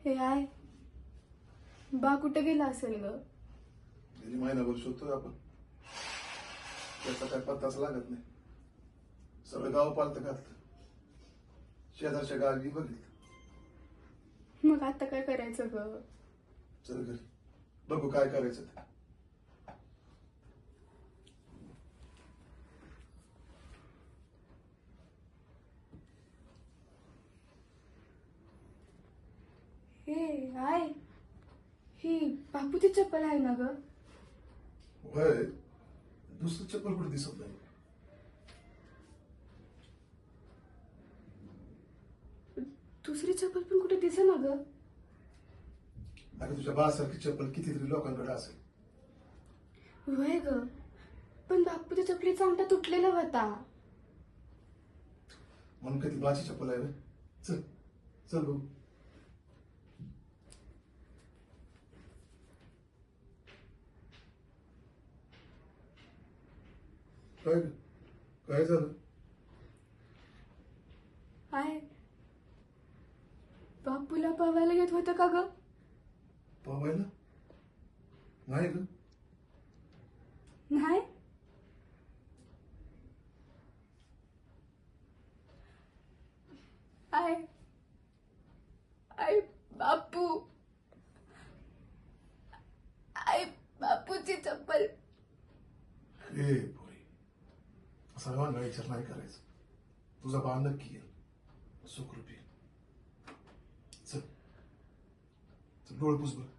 हे आहे बा कुठे गेला असेल ग? गेली महिनाभर शोधतोय आपण, त्याचा काय पत्ताच लागत नाही. सगळं गाव पालतं घातलं, शेजारच्या गावी बघितलं. मग आता काय करायचं ग? चल घरी बघू काय करायचं ते. हे आहे ही बापूची चप्पल आहे ना ग? होय, दुसरं चप्पल कुठे दिसत नाही. दुसरी चप्पल पण कुठे दिसेना ग? अरे तुझ्या बासारखी चप्पल कितीतरी लोकांकडे असेल. होय ग, पण बापूच्या चपलीचा अंगठा तुटलेला होता. म्हणून कधी बाची चप्पल आहे होय? चल चल बघू. काय काय झालं? आहे बापूला पवायला येत होतं का ग? पवायला नाही ग. नाही. आहे आई बापू, आई बापूची चप्पल. ए पोरी, असा वांगळा विचार नाही करायचा. तुझा बा नक्की येईल सुखरूपी. चल चल डोळे पुस बरं.